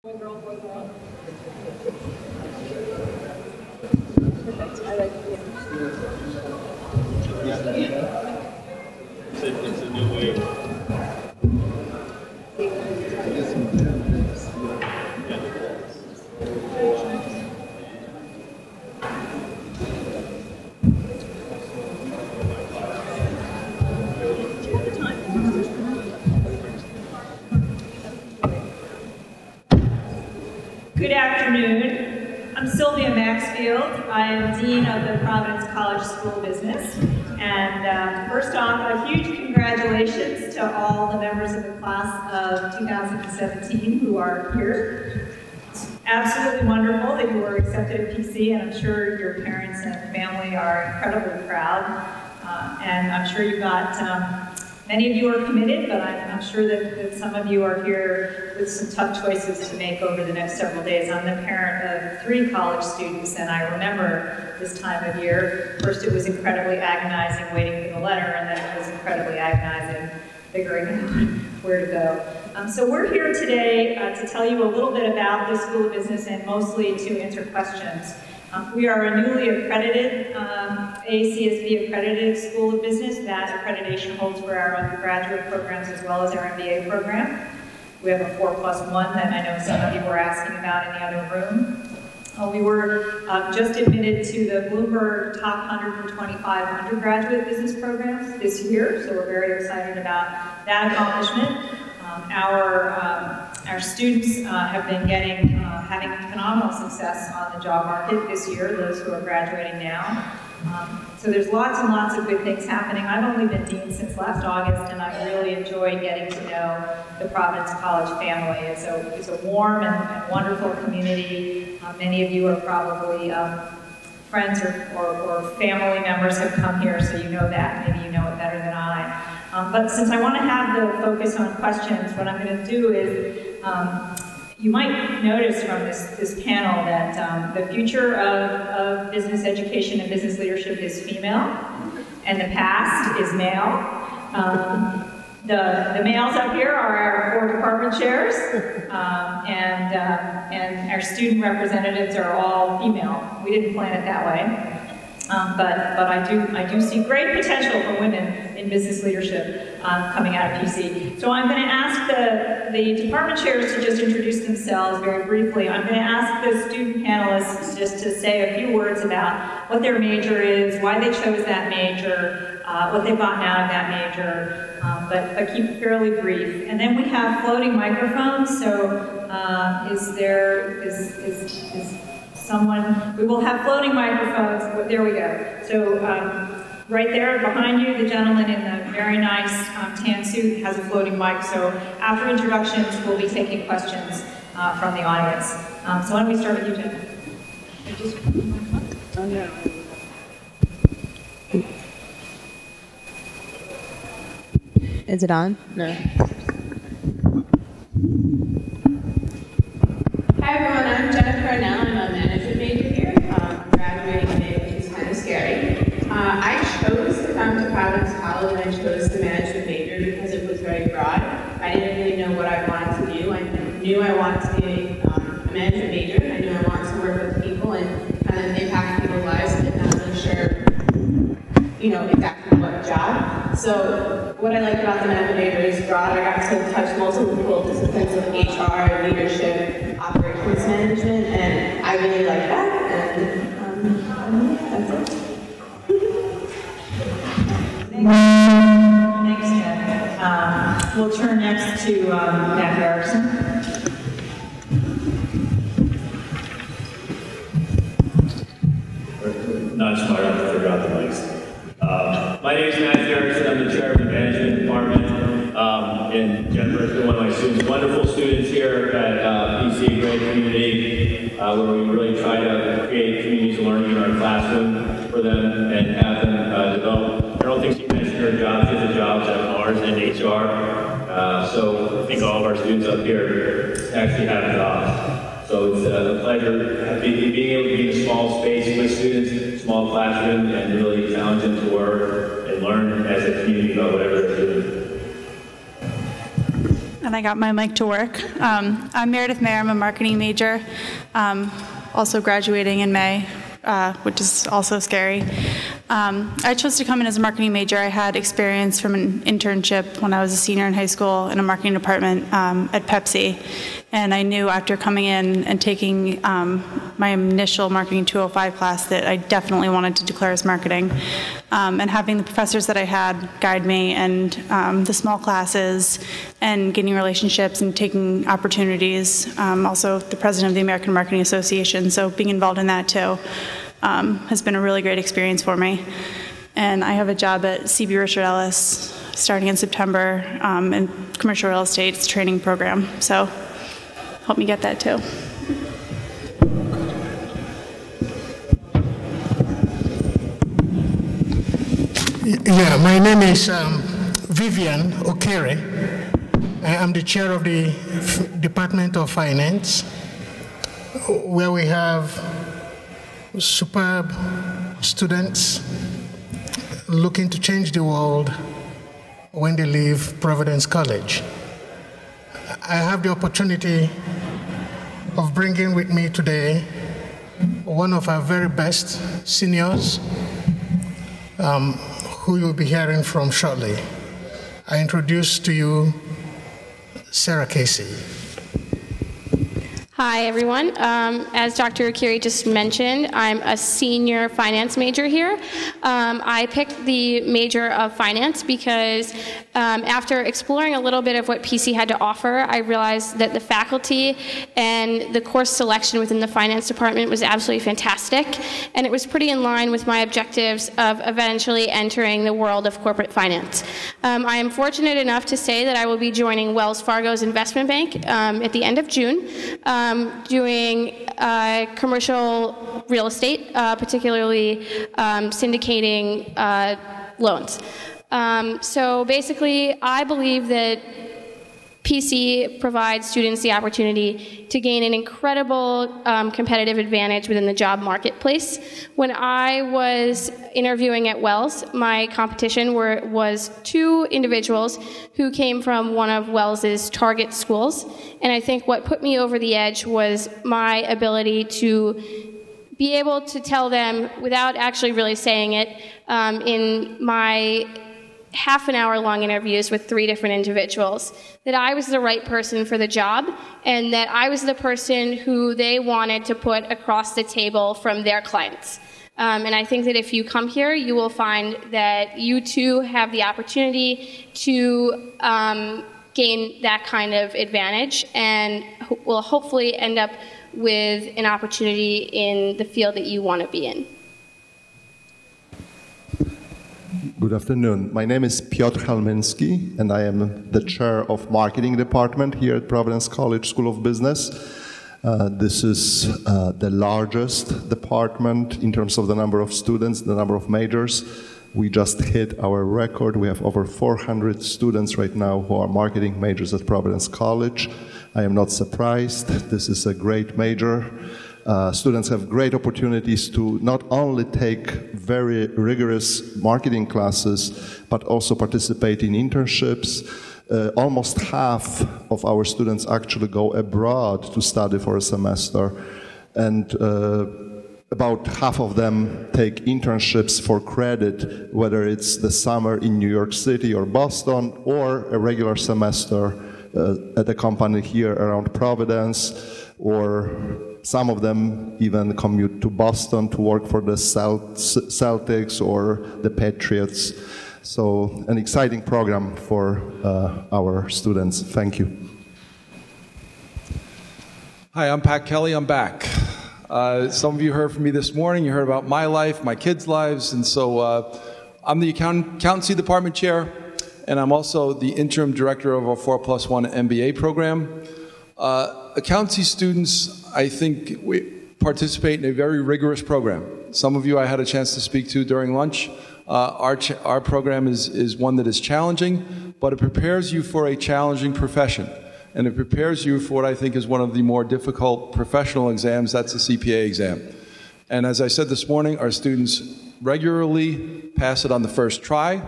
Boy, girl, boy, girl. Perfect. I like it. Yeah. It's a new wave. Good afternoon. I'm Sylvia Maxfield. I am Dean of the Providence College School of Business. And first off, a huge congratulations to all the members of the class of 2017 who are here. It's absolutely wonderful that you were accepted at PC, and I'm sure your parents and family are incredibly proud. And I'm sure you got many of you are committed, but I'm sure that some of you are here with some tough choices to make over the next several days. I'm the parent of 3 college students, and I remember this time of year. First, it was incredibly agonizing waiting for the letter, and then it was incredibly agonizing figuring out where to go. So we're here today to tell you a little bit about the School of Business and mostly to answer questions. We are a newly accredited, ACSB accredited School of Business. That accreditation holds for our undergraduate programs as well as our MBA program. We have a 4+1 that I know some of you were asking about in the other room. We were just admitted to the Bloomberg Top 125 undergraduate business programs this year, so we're very excited about that accomplishment. Our students have been having phenomenal success on the job market this year, those who are graduating now. So there's lots and lots of good things happening. I've only been dean since last August, and I really enjoyed getting to know the Providence College family. It's a warm and wonderful community. Many of you are probably friends or family members have come here, so you know that. Maybe you know it better than I. But since I want to have the focus on questions, what I'm going to do is, you might notice from this panel that the future of business education and business leadership is female, and the past is male. The males up here are our 4 department chairs, and our student representatives are all female. We didn't plan it that way. But I do see great potential for women in business leadership coming out of PC. So I'm going to ask the department chairs to just introduce themselves very briefly. I'm going to ask the student panelists just to say a few words about what their major is, why they chose that major, what they've gotten out of that major, but keep it fairly brief. And then we have floating microphones, so is someone, we will have floating microphones. There we go. So right there behind you, the gentleman in the very nice tan suit has a floating mic. So after introductions, we'll be taking questions from the audience. So why don't we start with you, Jen? Oh, no. Is it on? No. Hi everyone, I'm Jennifer Arnell. I'm a management major here. I'm graduating in May, which is kind of scary. I chose to come to Providence College, and I chose the management major because it was very broad. I didn't really know what I wanted to do. I knew I wanted to be a management major. I knew I wanted to work with people and kind of impact people's lives, but not really sure, exactly what job. So what I like about the management major is broad. I got to touch multiple disciplines of HR, leadership, operations management, and I really like that. And that's it. Thanks, Jen. We'll turn next to Matt Harrison. Not smart enough to figure out the mics. My name is Matt Harrison. I'm the chair of the management department. And Jennifer has been one of my students, wonderful students here at PC, great community, where we really try to create communities of learning in our classroom for them and have them develop. I don't think she mentioned her job. She has a job at ours in HR. So I think all of our students up here actually have jobs. So it's a pleasure being able to be in a small space with students, small classroom, and really challenge them to work and learn as a community about whatever they're doing. And I got my mic to work. I'm Meredith Mayer. I'm a marketing major, also graduating in May, which is also scary. I chose to come in as a marketing major. I had experience from an internship when I was a senior in high school in a marketing department at Pepsi. And I knew after coming in and taking my initial Marketing 205 class that I definitely wanted to declare as marketing. And having the professors that I had guide me and the small classes and getting relationships and taking opportunities. Also the president of the American Marketing Association, so being involved in that too has been a really great experience for me. And I have a job at CB Richard Ellis starting in September in commercial real estate training program. So help me get that too. Yeah, my name is Vivian Okere. I'm the chair of the Department of Finance, where we have superb students looking to change the world when they leave Providence College. I have the opportunity of bringing with me today one of our very best seniors who you'll be hearing from shortly. I introduce to you Sarah Casey. Hi, everyone. As Dr. Akiri just mentioned, I'm a senior finance major here. I picked the major of finance because after exploring a little bit of what PC had to offer, I realized that the faculty and the course selection within the finance department was absolutely fantastic, and it was pretty in line with my objectives of eventually entering the world of corporate finance. I am fortunate enough to say that I will be joining Wells Fargo's investment bank at the end of June. Doing commercial real estate, particularly syndicating loans. So basically, I believe that PC provides students the opportunity to gain an incredible competitive advantage within the job marketplace. When I was interviewing at Wells, my competition was two individuals who came from one of Wells's target schools, and I think what put me over the edge was my ability to be able to tell them, without actually really saying it, in my half-an-hour-long interviews with 3 different individuals, that I was the right person for the job, and that I was the person who they wanted to put across the table from their clients. And I think that if you come here, you will find that you too have the opportunity to gain that kind of advantage, and will hopefully end up with an opportunity in the field that you want to be in. Good afternoon. My name is Piotr Halminski, and I am the chair of marketing department here at Providence College School of Business. This is the largest department in terms of the number of students, the number of majors. We just hit our record. We have over 400 students right now who are marketing majors at Providence College. I am not surprised. This is a great major. Students have great opportunities to not only take very rigorous marketing classes, but also participate in internships. Almost half of our students actually go abroad to study for a semester, and about half of them take internships for credit, whether it's the summer in New York City or Boston, or a regular semester at a company here around Providence, or some of them even commute to Boston to work for the Celtics or the Patriots. So an exciting program for our students. Thank you. Hi, I'm Pat Kelly. I'm back. Some of you heard from me this morning. You heard about my life, my kids' lives, and so I'm the accountancy department chair, and I'm also the interim director of our 4+1 MBA program. Accountancy students, I think, we participate in a very rigorous program. Some of you I had a chance to speak to during lunch. Our program is one that is challenging, but it prepares you for a challenging profession. And it prepares you for what I think is one of the more difficult professional exams, that's the CPA exam. And as I said this morning, our students regularly pass it on the first try.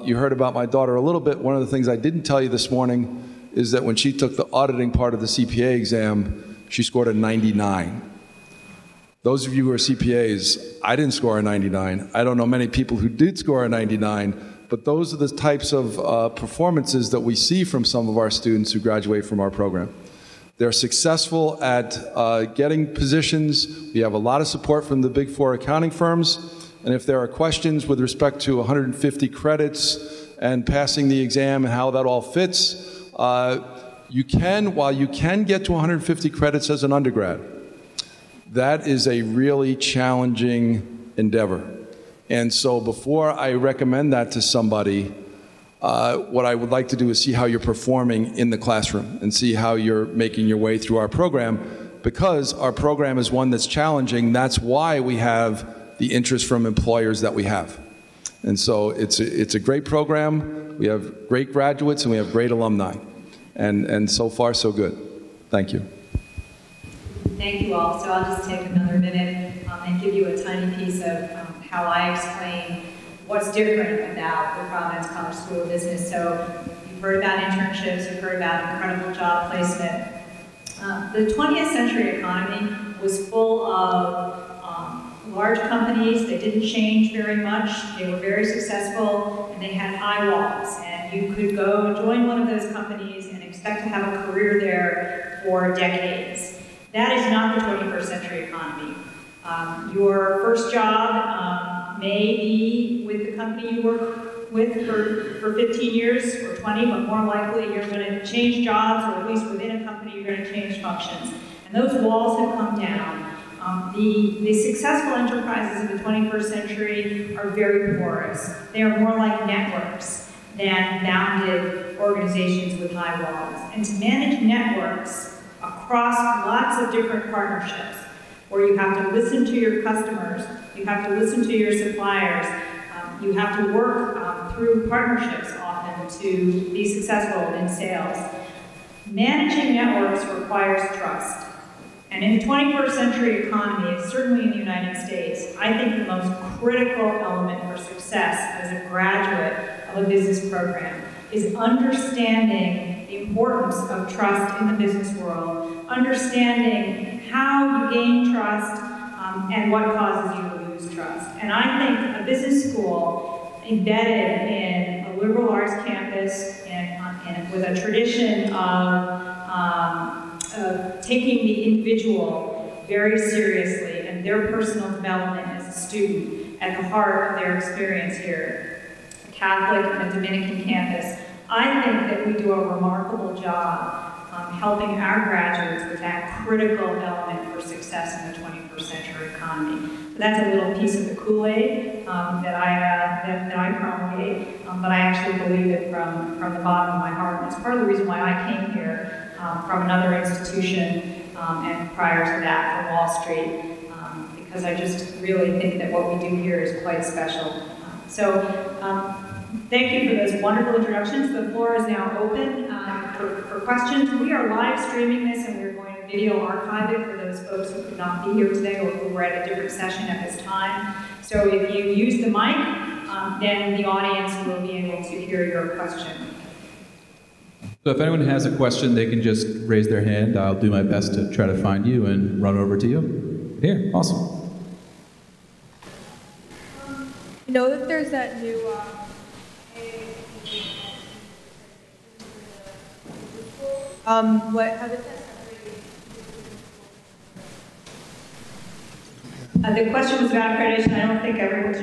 You heard about my daughter a little bit. One of the things I didn't tell you this morning is that when she took the auditing part of the CPA exam, she scored a 99. Those of you who are CPAs, I didn't score a 99. I don't know many people who did score a 99, but those are the types of performances that we see from some of our students who graduate from our program. They're successful at getting positions. We have a lot of support from the Big Four accounting firms. And if there are questions with respect to 150 credits and passing the exam and how that all fits, while you can get to 150 credits as an undergrad, that is a really challenging endeavor. And so before I recommend that to somebody, what I would like to do is see how you're performing in the classroom and see how you're making your way through our program, because our program is one that's challenging. That's why we have the interest from employers that we have. And so it's a great program. We have great graduates and we have great alumni. And so far, so good. Thank you. Thank you all. So I'll just take another minute and give you a tiny piece of how I explain what's different about the Providence College School of Business. So you've heard about internships, you've heard about incredible job placement. The 20th century economy was full of large companies. They didn't change very much. They were very successful, and they had high walls. And you could go join one of those companies and expect to have a career there for decades. That is not the 21st century economy. Your first job may be with the company you work with for 15 years or 20, but more likely you're going to change jobs, or at least within a company you're going to change functions. And those walls have come down. The successful enterprises of the 21st century are very porous. They are more like networks than bounded organizations with high walls. And to manage networks across lots of different partnerships, where you have to listen to your customers, you have to listen to your suppliers, you have to work through partnerships often to be successful in sales. Managing networks requires trust. And in the 21st century economy, certainly in the United States, I think the most critical element for success as a graduate of a business program is understanding the importance of trust in the business world, understanding how you gain trust and what causes you to lose trust. And I think a business school embedded in a liberal arts campus and with a tradition of taking the individual very seriously and their personal development as a student at the heart of their experience here, a Catholic and a Dominican campus, I think that we do a remarkable job helping our graduates with that critical element for success in the 21st century economy. So that's a little piece of the Kool-Aid that I promulgate, but I actually believe it from the bottom of my heart. And it's part of the reason why I came here from another institution and prior to that from Wall Street, because I just really think that what we do here is quite special. Thank you for those wonderful introductions. The floor is now open for questions. We are live streaming this, and we're going to video archive it for those folks who could not be here today or who were at a different session at this time. So if you use the mic, then the audience will be able to hear your question. So if anyone has a question, they can just raise their hand. I'll do my best to try to find you and run over to you. Here, awesome. You know that there's that new how does that separate? The question was about accreditation. I don't think everyone,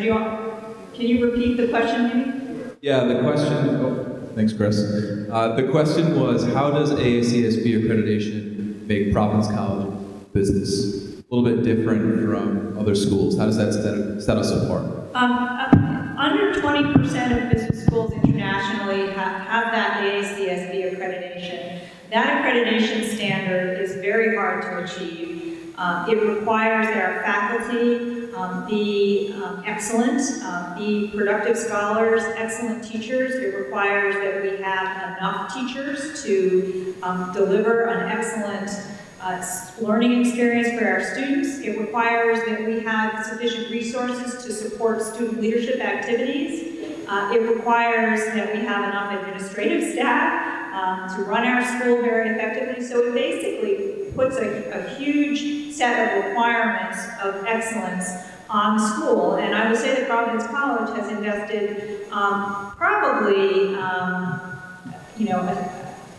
can you repeat the question maybe? Yeah, the question, thanks Chris. The question was, how does AACSB accreditation make Providence College business a little bit different from other schools? How does that set us apart? Under 20% of business schools internationally have that AACSB accreditation. That accreditation standard is very hard to achieve. It requires that our faculty be excellent, be productive scholars, excellent teachers. It requires that we have enough teachers to deliver an excellent learning experience for our students. It requires that we have sufficient resources to support student leadership activities. It requires that we have enough administrative staff to run our school very effectively. So it basically puts a huge set of requirements of excellence on the school. And I will say that Providence College has invested probably, you know,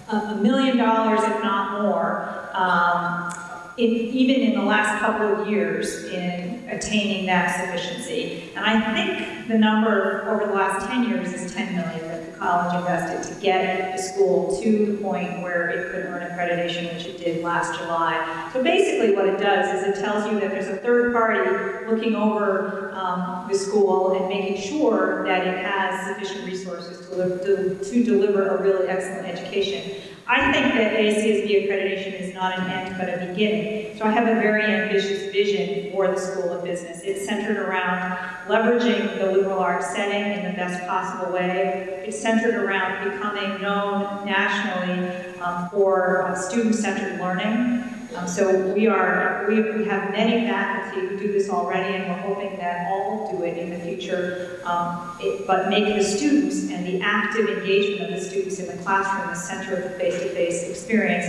$1 million, if not more, even in the last couple of years in attaining that sufficiency. And I think the number over the last 10 years is $10 million that the college invested to get the school to the point where it could earn accreditation, which it did last July. So basically what it does is it tells you that there's a third party looking over the school and making sure that it has sufficient resources to deliver a really excellent education. I think that ACSB accreditation is not an end, but a beginning. So I have a very ambitious vision for the School of Business. It's centered around leveraging the liberal arts setting in the best possible way. It's centered around becoming known nationally for student-centered learning. So we have many faculty who do this already, and we're hoping that all will do it in the future, but make the students and the active engagement of the students in the classroom the center of the face-to-face experience.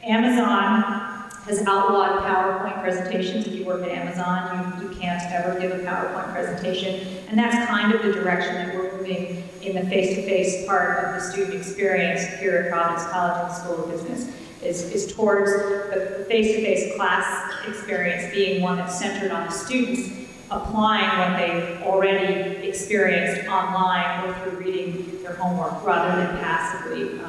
Amazon has outlawed PowerPoint presentations. If you work at Amazon, you can't ever give a PowerPoint presentation, and that's kind of the direction that we're moving in the face-to-face part of the student experience here at Providence College and School of Business. Is towards the face-to-face class experience being one that's centered on the students applying what they've already experienced online or through reading their homework rather than passively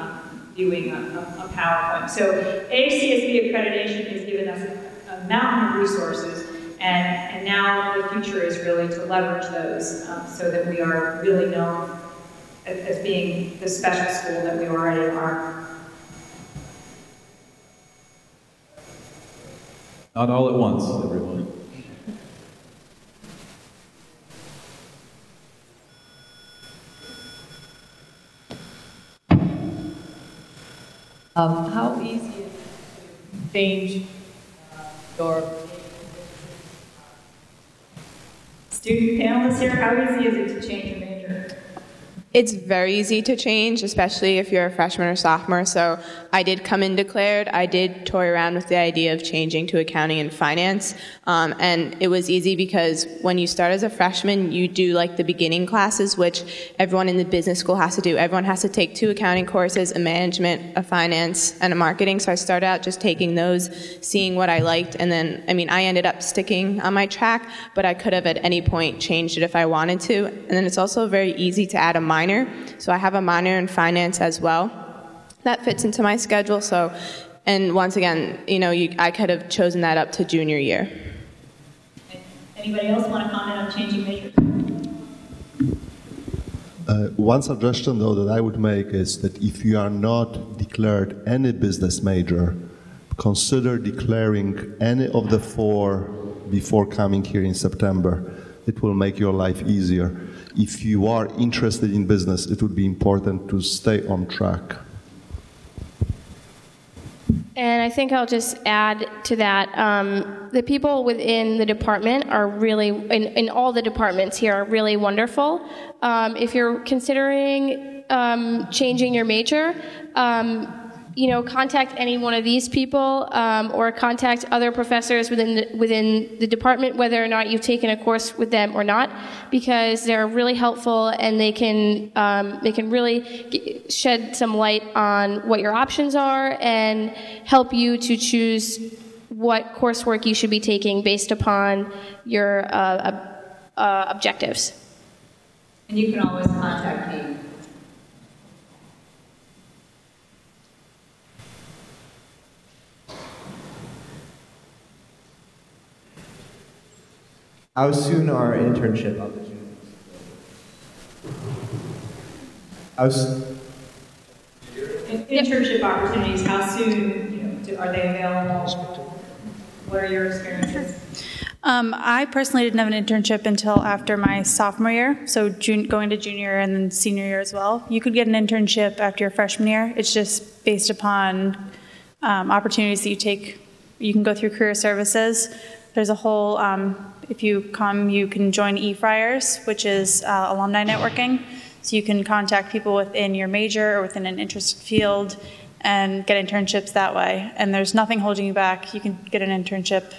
viewing a PowerPoint. So ACSB accreditation has given us a mountain of resources, and now the future is really to leverage those so that we are really known as being the special school that we already are. Not all at once, everyone. How easy is it to change your Student panelists here, how easy is it to change your major? It's very easy to change, especially if you're a freshman or sophomore. So I did come in declared. I did toy around with the idea of changing to accounting and finance. And it was easy because when you start as a freshman, you do like the beginning classes, which everyone in the business school has to do. Everyone has to take 2 accounting courses, a management, a finance, and a marketing. So I started out just taking those, seeing what I liked. And then, I mean, I ended up sticking on my track, but I could have at any point changed it if I wanted to. And then it's also very easy to add a minor. So I have a minor in finance as well. That fits into my schedule. So, and once again, you know, I could have chosen that up to junior year. Anybody else want to comment on changing majors? One suggestion, though, that I would make is that if you are not declared any business major, consider declaring any of the 4 before coming here in September. It will make your life easier. If you are interested in business, it would be important to stay on track. And I think I'll just add to that, the people within the department are really, in all the departments here, are really wonderful. If you're considering changing your major, you know, contact any one of these people or contact other professors within the department, whether or not you've taken a course with them or not, because they're really helpful and they can really shed some light on what your options are and help you to choose what coursework you should be taking based upon your objectives. And you can always contact me. How soon are internship opportunities? Internship opportunities, how soon are they available? What are your experiences? I personally didn't have an internship until after my sophomore year, so going to junior year and then senior year as well. You could get an internship after your freshman year. It's just based upon opportunities that you take. You can go through career services. There's a whole, if you come, you can join eFriars, which is alumni networking. So you can contact people within your major or within an interest field and get internships that way. And there's nothing holding you back. You can get an internship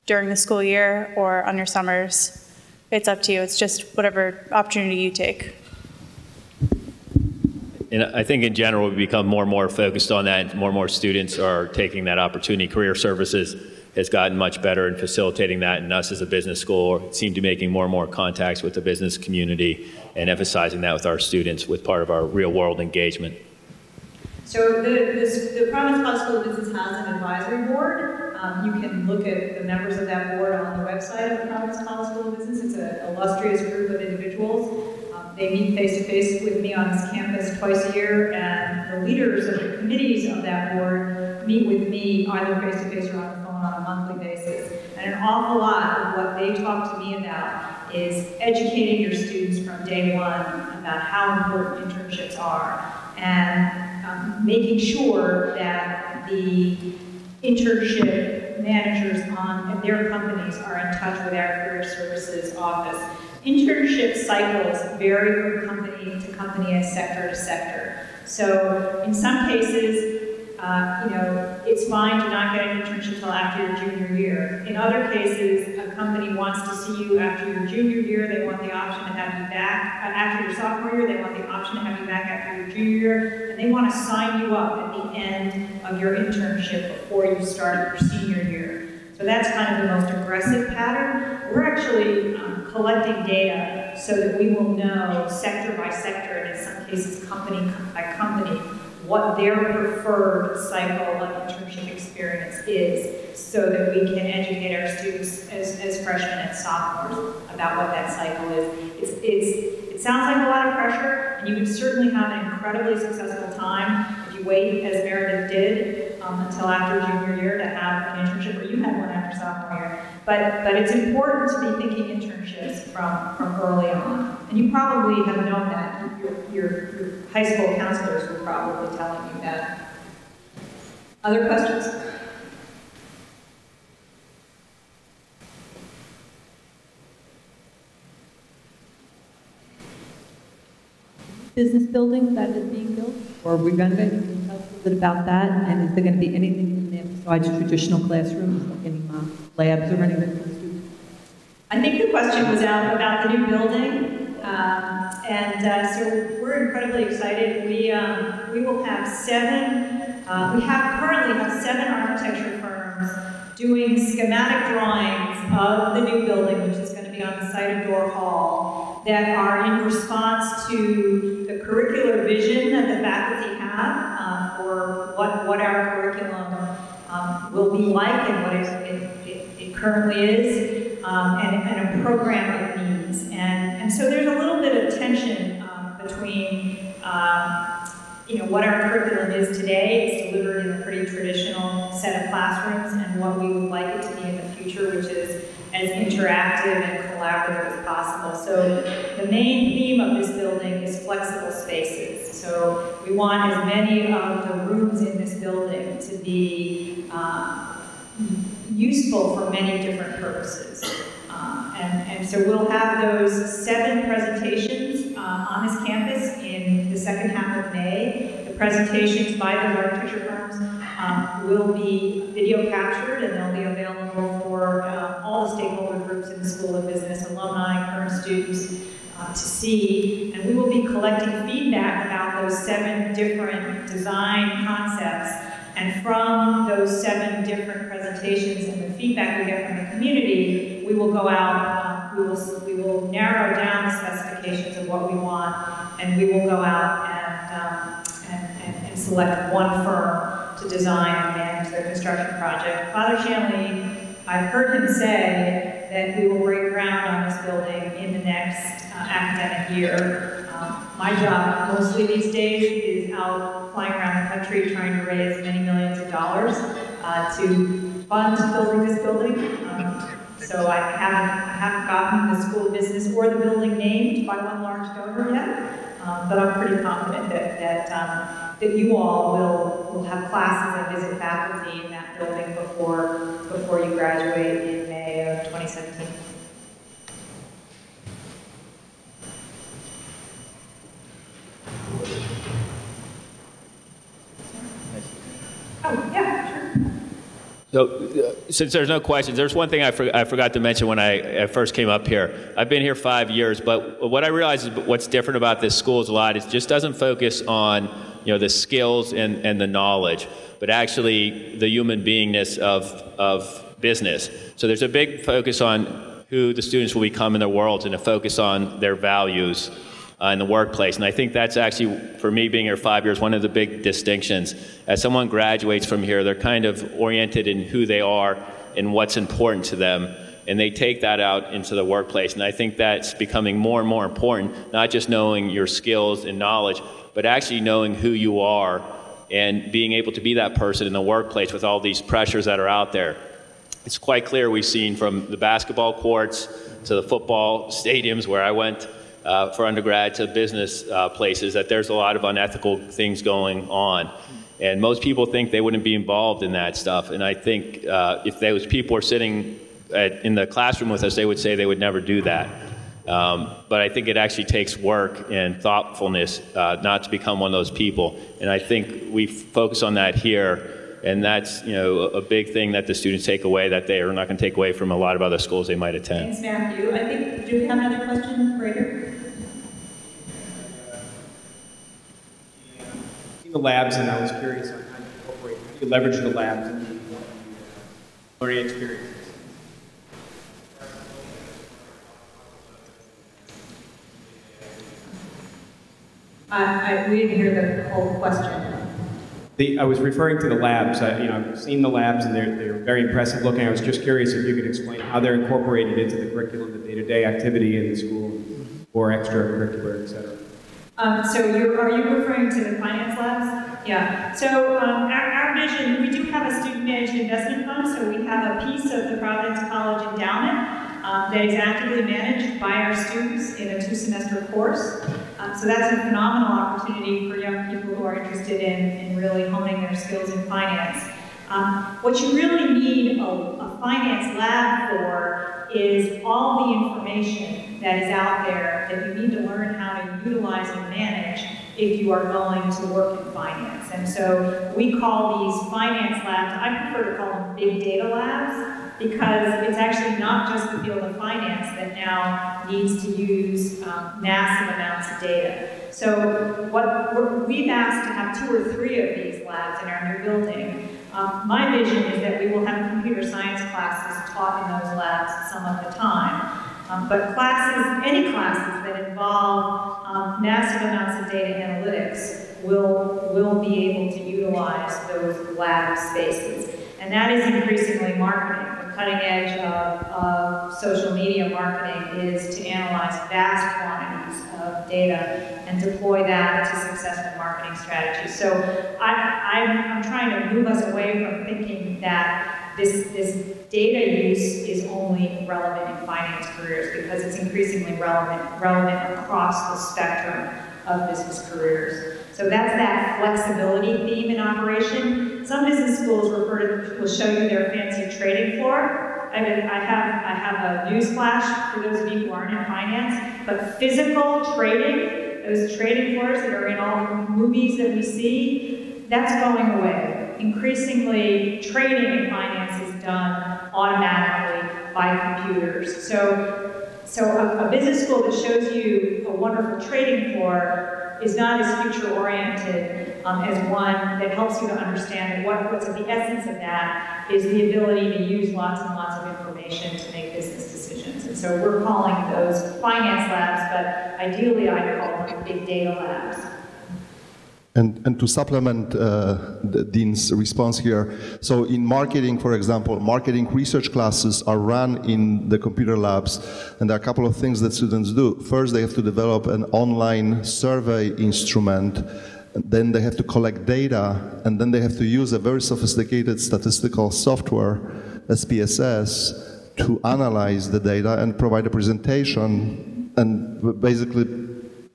during the school year or on your summers. It's up to you. It's just whatever opportunity you take. And I think in general, we become more and more focused on that. More and more students are taking that opportunity. Career Services has gotten much better in facilitating that, and us as a business school seem to be making more and more contacts with the business community and emphasizing that with our students with part of our real-world engagement. So the Providence College School of Business has an advisory board. You can look at the members of that board on the website of the Providence College School of Business. It's an illustrious group of individuals. They meet face-to-face with me on this campus twice a year, and the leaders of the committees of that board meet with me either face-to-face or on the phone on a monthly basis. And an awful lot of what they talk to me about is educating your students from day one about how important internships are, and making sure that the internship managers on their companies are in touch with our Career Services office. Internship cycles vary from company to company and sector to sector. So in some cases, it's fine to not get an internship until after your junior year. In other cases, a company wants to see you after your junior year. They want the option to have you back after your sophomore year. They want the option to have you back after your junior year. And they want to sign you up at the end of your internship before you start your senior year. So that's kind of the most aggressive pattern. We're actually collecting data so that we will know sector by sector, and in some cases company by company, what their preferred cycle of internship experience is, so that we can educate our students as freshmen and sophomores about what that cycle is. It sounds like a lot of pressure, and you can certainly have an incredibly successful time if you wait, as Meredith did, until after junior year to have an internship, or you had one after sophomore year. But it's important to be thinking internships from early on. And you probably have known that. Your high school counselors were probably telling you that. Other questions? Business building that is being built or renovated? Can you tell us a little bit about that? And is there going to be anything in there besides traditional classrooms, like any labs or anything for the students? I think the question was about the new building. So we're incredibly excited. We will have currently have seven architecture firms doing schematic drawings of the new building, which is going to be on the site of Door Hall, that are in response to the curricular vision that the faculty have for what our curriculum will be like and what it currently is, and a program of needs. And so there's a little bit of tension between what our curriculum is today. It's delivered in a pretty traditional set of classrooms, and what we would like it to be in the future, which is as interactive and collaborative as possible. So the main theme of this building is flexible spaces. So we want as many of the rooms in this building to be useful for many different purposes. And so we'll have those 7 presentations on this campus in the second half of May. The presentations by those architecture firms will be video captured, and they'll be available for all the stakeholder groups in the School of Business, alumni, current students, to see. And we will be collecting feedback about those 7 different design concepts. And from those 7 different presentations and the feedback we get from the community, we will go out, we will narrow down the specifications of what we want, and we will go out and select one firm to design and manage their construction project. Father Shanley, I've heard him say that we will break ground on this building in the next academic year. My job mostly these days is out flying around the country trying to raise many millions of dollars to fund building this building. So I haven't gotten the School of Business or the building named by one large donor yet, but I'm pretty confident that you all will have classes and visit faculty in that building before you graduate in May of 2017. So, since there's no questions, there's one thing I forgot to mention when I first came up here. I've been here 5 years, but what I realized is what's different about this school is a lot. It just doesn't focus on the skills and the knowledge, but actually the human beingness of business. So there's a big focus on who the students will become in their worlds and a focus on their values in the workplace. And I think that's actually, for me being here 5 years, one of the big distinctions. As someone graduates from here, they're kind of oriented in who they are and what's important to them. And they take that out into the workplace. And I think that's becoming more and more important, not just knowing your skills and knowledge, but actually knowing who you are and being able to be that person in the workplace with all these pressures that are out there. It's quite clear we've seen from the basketball courts to the football stadiums where I went for undergrad to business places that there's a lot of unethical things going on. And most people think they wouldn't be involved in that stuff. And I think if those people were sitting in the classroom with us, they would say they would never do that. But I think it actually takes work and thoughtfulness not to become one of those people. And I think we focus on that here. And that's, a big thing that the students take away that they are not going to take away from a lot of other schools they might attend. Thanks, Matthew. I think, do we have another question right here? The labs, and I was curious on how you leverage the labs into the learning experiences. We didn't hear the whole question. I was referring to the labs. I've seen the labs, and they're very impressive looking. I was just curious if you could explain how they're incorporated into the curriculum, the day-to-day activity in the school, or extracurricular, et cetera. So are you referring to the finance labs? Yeah. So our vision, we do have a student-managed investment fund, so we have a piece of the Providence College endowment that is actively managed by our students in a 2-semester course. So that's a phenomenal opportunity for young people who are interested in really honing their skills in finance. What you really need a finance lab for is all the information that is out there that you need to learn how to utilize and manage if you are going to work in finance. And so we call these finance labs, I prefer to call them big data labs, because it's actually not just the field of finance that now needs to use massive amounts of data. So we've asked to have 2 or 3 of these labs in our new building. My vision is that we will have computer science classes taught in those labs some of the time. But any classes that involve massive amounts of data analytics will be able to utilize those lab spaces. And that is increasingly marketing. The cutting edge of social media marketing is to analyze vast quantities of data and deploy that to successful marketing strategies. So I'm trying to move us away from thinking that this data use is only relevant in finance careers, because it's increasingly relevant across the spectrum of business careers. So that's that flexibility theme in operation. Some business schools will show you their fancy trading floor. I have a news flash for those of you who aren't in finance, but physical trading, those trading floors that are in all the movies that we see, that's going away. Increasingly, trading in finance is done automatically by computers. So a business school that shows you a wonderful trading floor is not as future-oriented as one that helps you to understand that what's at the essence of that is the ability to use lots and lots of information to make business decisions. And so we're calling those finance labs, but ideally I call them big data labs. And to supplement Dean's response here, so in marketing, for example, marketing research classes are run in the computer labs, and there are a couple of things that students do. First, they have to develop an online survey instrument, then they have to collect data, and then they have to use a very sophisticated statistical software, SPSS, to analyze the data and provide a presentation and basically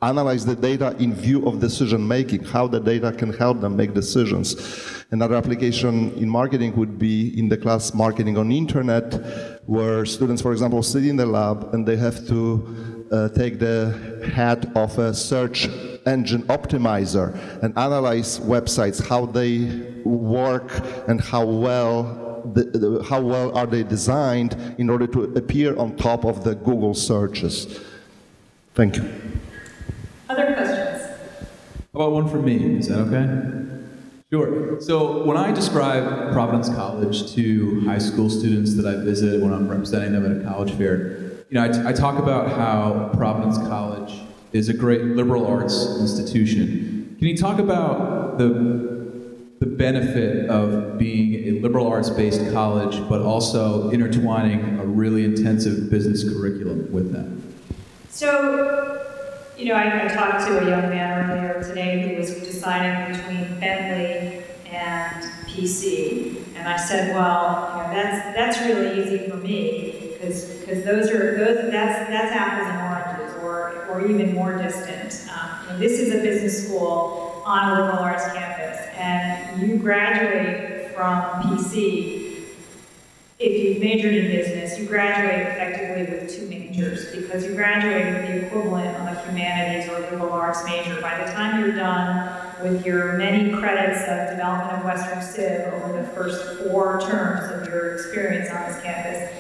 analyze the data in view of decision making, how the data can help them make decisions. Another application in marketing would be in the class Marketing on Internet, where students, for example, sit in the lab and they have to take the hat of a search engine optimizer and analyze websites, how they work and how well how well are they designed in order to appear on top of the Google searches? Thank you. Other questions? How about one from me? Is that okay? Sure. So when I describe Providence College to high school students that I visit when I'm representing them at a college fair, I talk about how Providence College is a great liberal arts institution. Can you talk about the benefit of being a liberal arts-based college, but also intertwining a really intensive business curriculum with that? So, I talked to a young man earlier today who was deciding between Bentley and PC, and I said, well, that's really easy for me because that's apples and oranges, or even more distant. This is a business school on a liberal arts campus, and you graduate from PC. If you've majored in business, you graduate effectively with 2 majors because you graduate with the equivalent of a humanities or liberal arts major. By the time you're done with your many credits of development of Western Civ over the first 4 terms of your experience on this campus,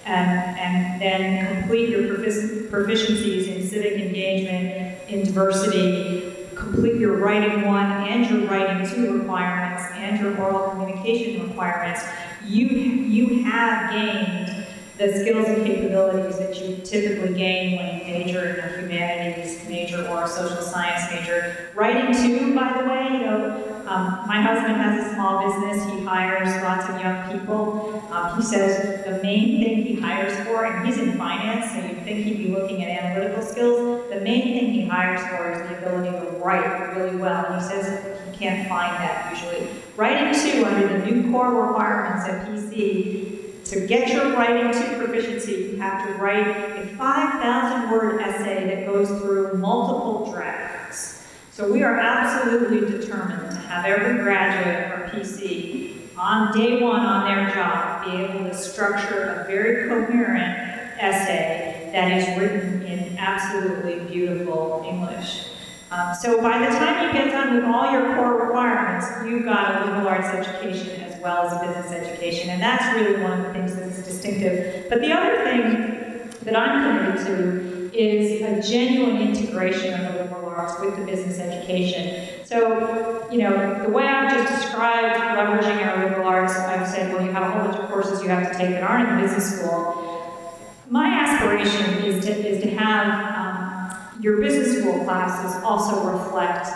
and then complete your proficiencies in civic engagement, in diversity, complete your writing 1 and your writing 2 requirements and your oral communication requirements, you have gained the skills and capabilities that you typically gain when you major in a humanities major or a social science major. Writing 2, by the way, my husband has a small business. He hires lots of young people. He says the main thing he hires for, and he's in finance, so you'd think he'd be looking at analytical skills, the main thing he hires for is the ability to write really well. And he says he can't find that usually. Writing 2, under the new core requirements at PC, to get your writing 2 proficiency, you have to write a 5,000-word essay that goes through multiple drafts. So we are absolutely determined to have every graduate from PC on day 1 on their job be able to structure a very coherent essay that is written in absolutely beautiful English. So by the time you get done with all your core requirements, you've got a liberal arts education as well as a business education, and that's really one of the things that's distinctive. But the other thing that I'm committed to is a genuine integration of the liberal arts with the business education. So, the way I've just described leveraging our liberal arts, I've said, well, you have a whole bunch of courses you have to take that aren't in business school. My aspiration is to have your business school classes also reflect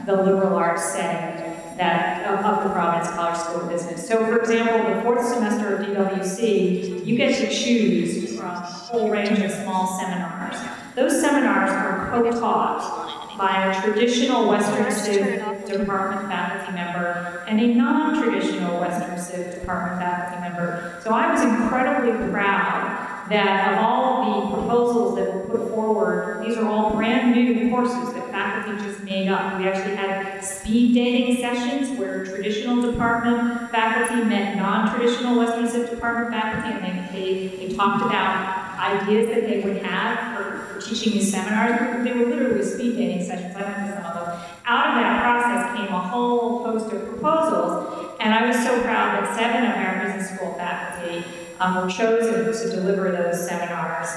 the liberal arts setting of the Providence College School of Business. So, for example, the 4th semester of DWC, you get to choose from a whole range of small seminars. Those seminars are co-taught by a traditional Western Civ department faculty member and a non-traditional Western Civ department faculty member. So I was incredibly proud that of all the proposals that were put forward, these are all brand new courses that faculty just made up. We actually had speed dating sessions where traditional department faculty met non-traditional Western Civ department faculty, and they talked about ideas that they would have for teaching these seminars. They were literally speed dating sessions. I went to some of them. Out of that process came a whole host of proposals, and I was so proud that 7 of our business school faculty were chosen to deliver those seminars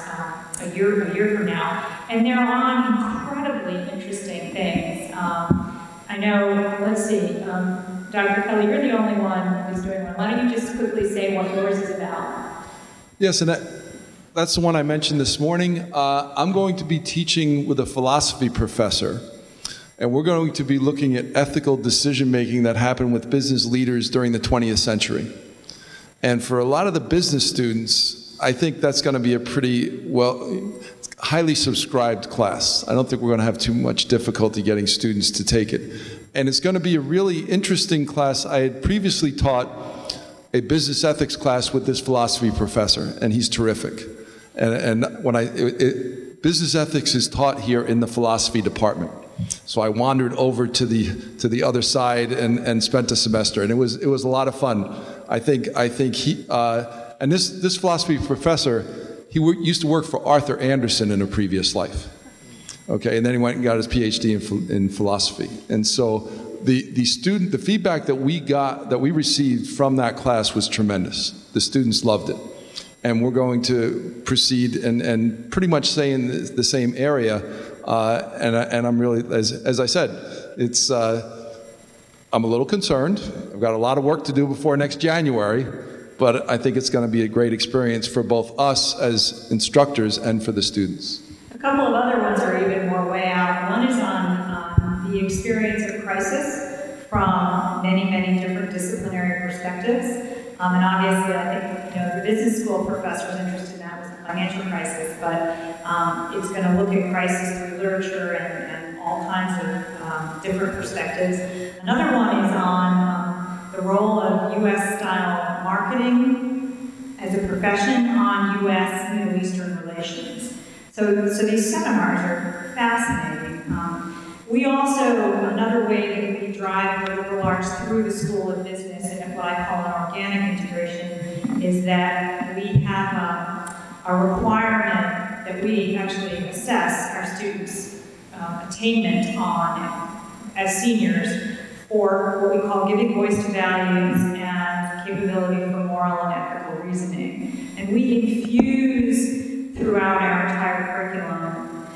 a year from now. And they're on incredibly interesting things. I know, let's see, Dr. Kelly, you're the only one who's doing one. Why don't you just quickly say what yours is about? Yes, and that's the one I mentioned this morning. I'm going to be teaching with a philosophy professor, and we're going to be looking at ethical decision-making that happened with business leaders during the 20th century. And for a lot of the business students, I think that's going to be a pretty, highly subscribed class. I don't think we're going to have too much difficulty getting students to take it. And it's going to be a really interesting class. I had previously taught a business ethics class with this philosophy professor, and he's terrific. And when business ethics is taught here in the philosophy department. So I wandered over to the other side and spent a semester, and it was a lot of fun. I think he and this philosophy professor, he used to work for Arthur Anderson in a previous life. Okay, and then he went and got his PhD in philosophy. And so the feedback that we received from that class was tremendous. The students loved it. And we're going to proceed and pretty much stay in the same area. And I'm really, as I said, I'm a little concerned. I've got a lot of work to do before next January, but I think it's going to be a great experience for both us as instructors and for the students. A couple of other ones are even more way out. One is on the experience of crisis from many, many different disciplinary perspectives. And obviously, I think the business school professor's interest in that was the financial crisis, but it's going to look at crisis through literature and all kinds of different perspectives. Another one is on the role of U.S.-style marketing as a profession on U.S. Middle Eastern relations. So these seminars are fascinating. We also, another way that we drive the liberal arts through the School of Business, and what I call an organic integration, is that we have a requirement that we actually assess our students' attainment on as seniors for what we call giving voice to values and capability for moral and ethical reasoning. And we infuse throughout our entire curriculum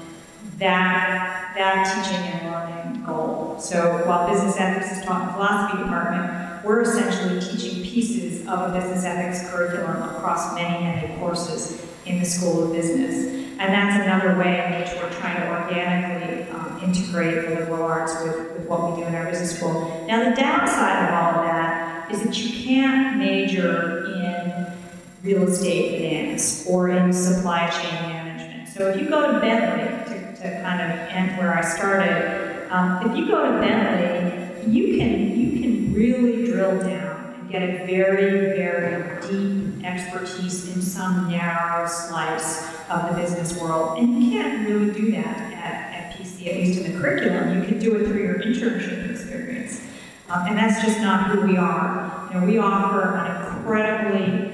that teaching and learning goal. So while business ethics is taught in the philosophy department, we're essentially teaching pieces of a business ethics curriculum across many, many courses in the School of Business. And that's another way in which we're trying to organically integrate the liberal arts with what we do in our business school. Now the downside of all of that is that you can't major in real estate finance or in supply chain management. So if you go to Bentley, to kind of end where I started, if you go to Bentley, you can really drill down and get a very, very deep expertise in some narrow slice of the business world. And you can't really do that at PC, at least in the curriculum. You can do it through your internship experience. And that's just not who we are. We offer an incredibly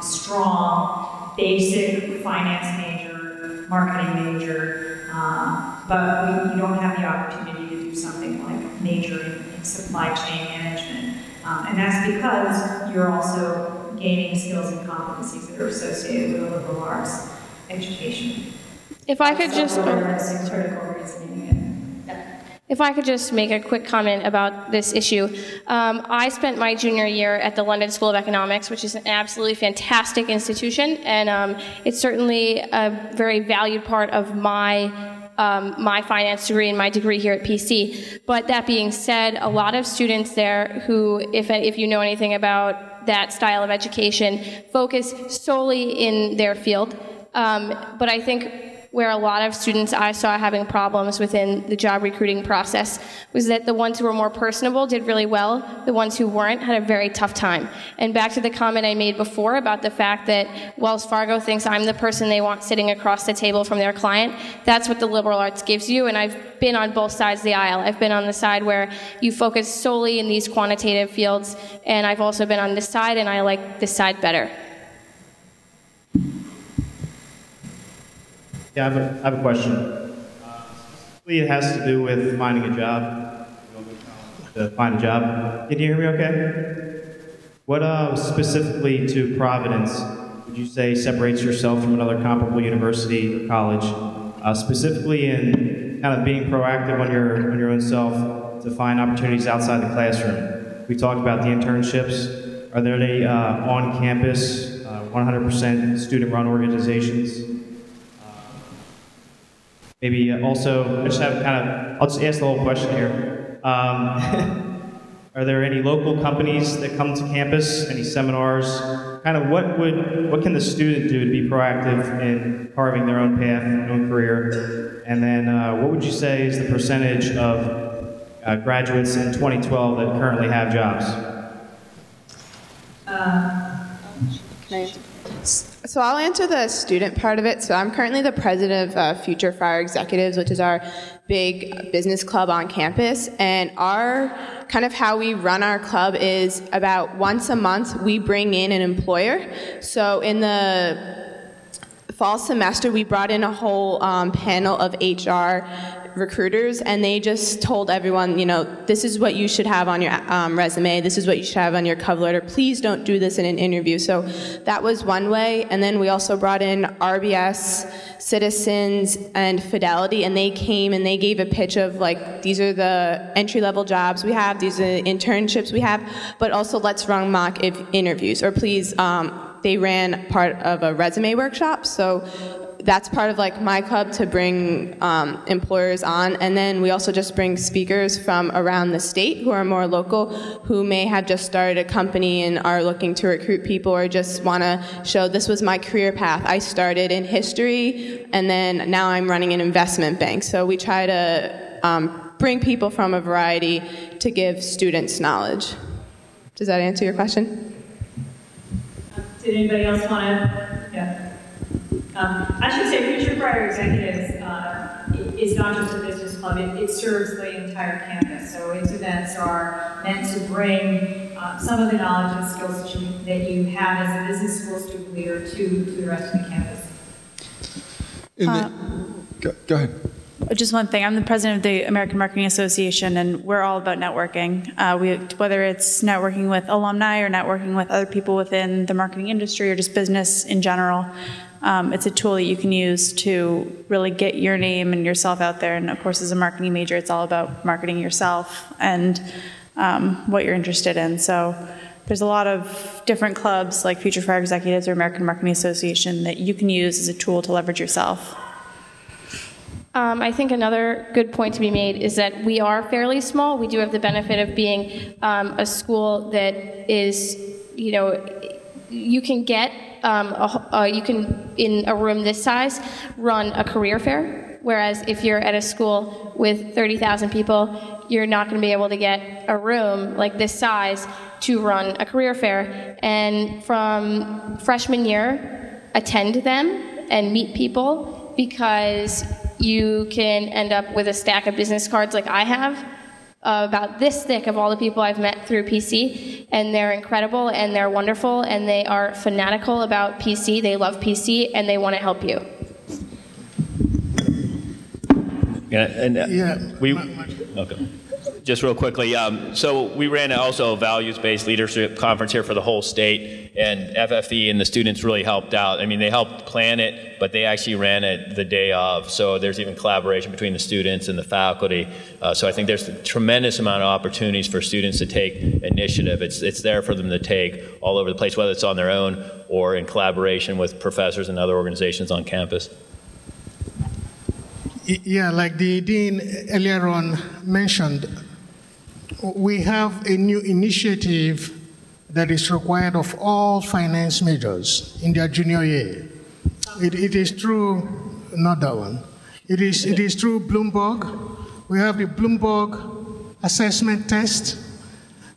strong, basic finance major, marketing major, but you don't have the opportunity to do something like majoring in supply chain management. And that's because you're also gaining skills and competencies that are associated with a liberal arts education. If I could just... critical reasoning. If I could just make a quick comment about this issue. I spent my junior year at the London School of Economics, which is an absolutely fantastic institution, and it's certainly a very valued part of my finance degree and my degree here at PC. But that being said, a lot of students there who, if you know anything about that style of education, focus solely in their field. But I think where a lot of students I saw having problems within the job recruiting process was that the ones who were more personable did really well, the ones who weren't had a very tough time. And back to the comment I made before about the fact that Wells Fargo thinks I'm the person they want sitting across the table from their client, that's what the liberal arts gives you, and I've been on both sides of the aisle. I've been on the side where you focus solely in these quantitative fields, and I've also been on this side, and I like this side better. Yeah, I have a question. It has to do with finding a job. To find a job. Can you hear me okay? What specifically to Providence would you say separates yourself from another comparable university or college, specifically in kind of being proactive on your own self to find opportunities outside the classroom? We talked about the internships. Are there any on-campus, 100% student-run organizations? Maybe also, I'll just ask the whole question here. Are there any local companies that come to campus, any seminars? Kind of what can the student do to be proactive in carving their own path, their own career? And then what would you say is the percentage of graduates in 2012 that currently have jobs? So I'll answer the student part of it. So I'm currently the president of Future Fire Executives, which is our big business club on campus. And our kind of how we run our club is about once a month we bring in an employer. So in the fall semester we brought in a whole panel of HR recruiters, and they just told everyone, you know, this is what you should have on your resume, this is what you should have on your cover letter, please don't do this in an interview. So that was one way, and then we also brought in RBS, Citizens, and Fidelity, and they came and they gave a pitch of like, these are the entry-level jobs we have, these are the internships we have, but also let's run mock interviews, or please, they ran part of a resume workshop, so that's part of like my club to bring employers on. And then we also just bring speakers from around the state who are more local, who may have just started a company and are looking to recruit people, or just want to show this was my career path. I started in history and then now I'm running an investment bank. So we try to bring people from a variety to give students knowledge. Does that answer your question? Did anybody else want to? Yeah. I should say Future Prior Executives is not just a business club, it serves the entire campus. So its events are meant to bring some of the knowledge and skills that you have as a business school student leader to the rest of the campus. Go ahead. Just one thing, I'm the president of the American Marketing Association, and we're all about networking. Whether it's networking with alumni or networking with other people within the marketing industry or just business in general, it's a tool that you can use to really get your name and yourself out there. And of course, as a marketing major, it's all about marketing yourself and what you're interested in. So there's a lot of different clubs like Future Prior Executives or American Marketing Association that you can use as a tool to leverage yourself. I think another good point to be made is that we are fairly small. We do have the benefit of being a school that is, you know, you can get, you can, in a room this size, run a career fair. Whereas if you're at a school with 30,000 people, you're not going to be able to get a room like this size to run a career fair. And from freshman year, attend them and meet people, because you can end up with a stack of business cards like I have, about this thick, of all the people I've met through PC, and they're incredible and they're wonderful and they are fanatical about PC, they love PC, and they want to help you. Yeah, and okay. Just real quickly, so we ran also a values-based leadership conference here for the whole state, and FFE and the students really helped out. I mean, they helped plan it, but they actually ran it the day of, so there's even collaboration between the students and the faculty. So I think there's a tremendous amount of opportunities for students to take initiative. It's there for them to take all over the place, whether it's on their own or in collaboration with professors and other organizations on campus. Yeah, like the dean earlier on mentioned, we have a new initiative that is required of all finance majors in their junior year. It is through, not that one, it is through Bloomberg. We have the Bloomberg assessment test.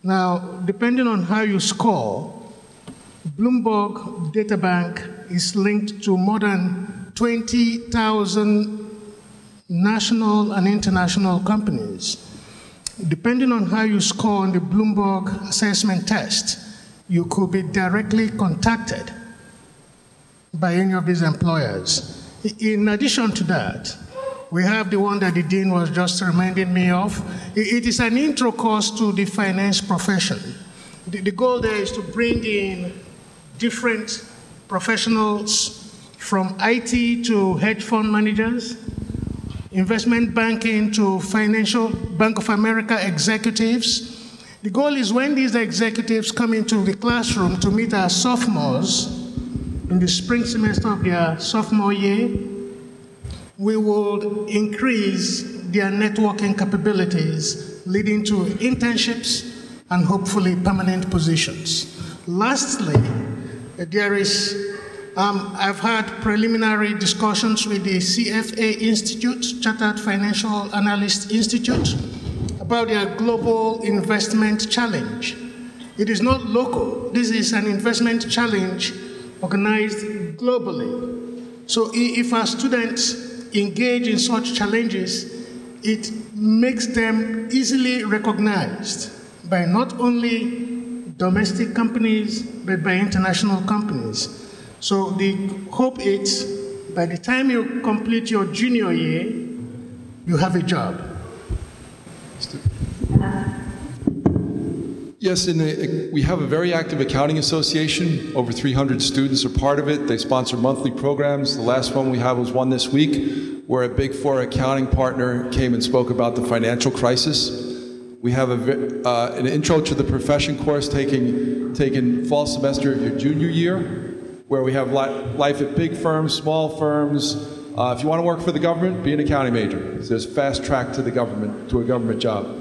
Now, depending on how you score, Bloomberg Databank is linked to more than 20,000 national and international companies. Depending on how you score on the Bloomberg assessment test, you could be directly contacted by any of these employers. In addition to that, we have the one that the dean was just reminding me of. It is an intro course to the finance profession. The goal there is to bring in different professionals from IT to hedge fund managers, investment banking to financial Bank of America executives. The goal is when these executives come into the classroom to meet our sophomores in the spring semester of their sophomore year, we will increase their networking capabilities, leading to internships and hopefully permanent positions. Lastly, there is I've had preliminary discussions with the CFA Institute, Chartered Financial Analyst Institute, about their Global Investment Challenge. It is not local. This is an investment challenge organized globally. So if our students engage in such challenges, it makes them easily recognized by not only domestic companies, but by international companies. So the hope is, by the time you complete your junior year, you have a job. Yes, we have a very active accounting association. Over 300 students are part of it. They sponsor monthly programs. The last one we had was one this week, where a Big Four accounting partner came and spoke about the financial crisis. We have an intro to the profession course taken fall semester of your junior year, where we have life at big firms, small firms. If you want to work for the government, be an accounting major. So there's fast track to the government, to a government job.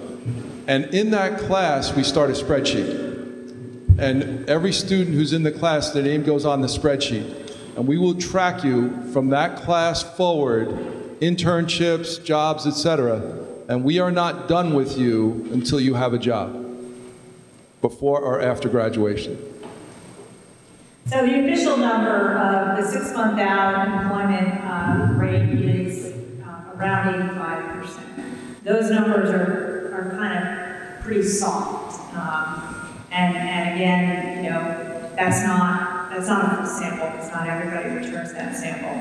And in that class, we start a spreadsheet. And every student who's in the class, their name goes on the spreadsheet. And we will track you from that class forward, internships, jobs, etc. And we are not done with you until you have a job, before or after graduation. So the official number of the 6-month out employment rate is around 85%. Those numbers are kind of pretty soft. And again, you know, that's not a full sample, because not everybody returns that sample.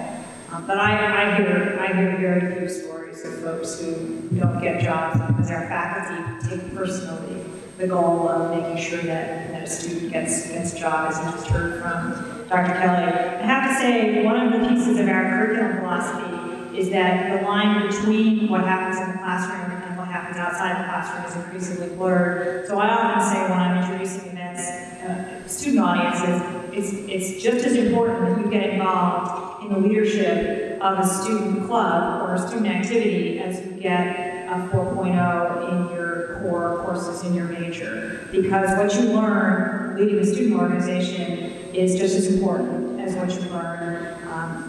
But I hear very few stories of folks who don't get jobs because our faculty take personally the goal of making sure that a student gets a job, as you just heard from Dr. Kelly. I have to say, one of the pieces of our curriculum philosophy is that the line between what happens in the classroom and what happens outside the classroom is increasingly blurred. So I often say when I'm introducing events, student audiences, it's just as important that you get involved in the leadership of a student club or a student activity as you get a 4.0 in your core courses in your major. Because what you learn leading a student organization is just as important as what you learn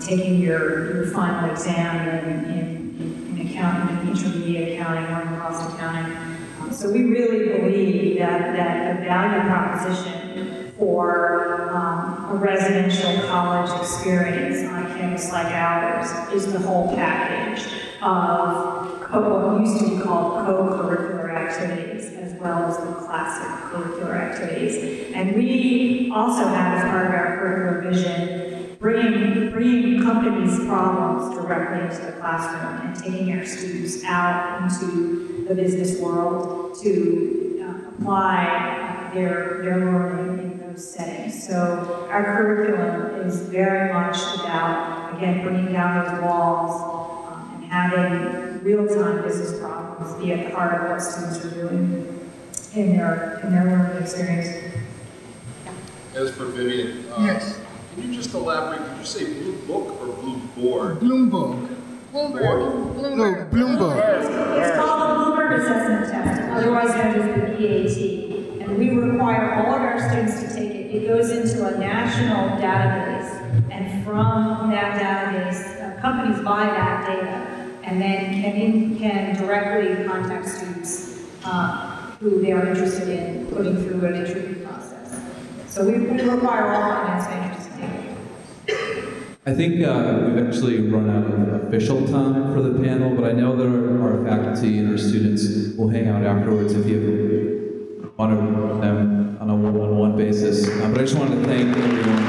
taking your final exam in accounting, in intermediate accounting, or in cost accounting. So we really believe that the value proposition for a residential college experience on a campus like ours is the whole package of what used to be called co-curricular activities, as well as the classic curricular activities. And we also have, as part of our curricular vision, bringing companies' problems directly into the classroom and taking our students out into the business world to apply their learning in those settings. So our curriculum is very much about, again, bringing down those walls and having real-time business problems be at the heart of what students are doing in their learning experience. As for Vivian, Yes. can you just elaborate? Did you say blue book or blue board? Bloomberg. Bloomberg. Bloomberg. It's called the Bloomberg Assessment Test, otherwise known as the BAT. And we require all of our students to take it. It goes into a national database. And from that database, companies buy that data and then can directly contact students who they are interested in putting through an interview process. So we require all finance majors to take it. I think we've actually run out of official time for the panel, but I know that our faculty and our students will hang out afterwards if you want to run them on a one-on-one basis. But I just wanted to thank everyone.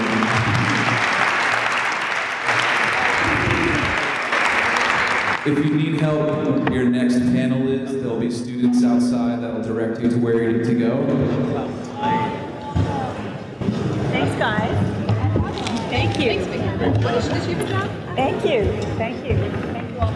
If you need help, your next panelist, there'll be students outside that'll direct you to where you need to go. Thanks, guys. Thank you. Thanks, Victor. Did you have a job? Thank you. Thank you. Thank you all.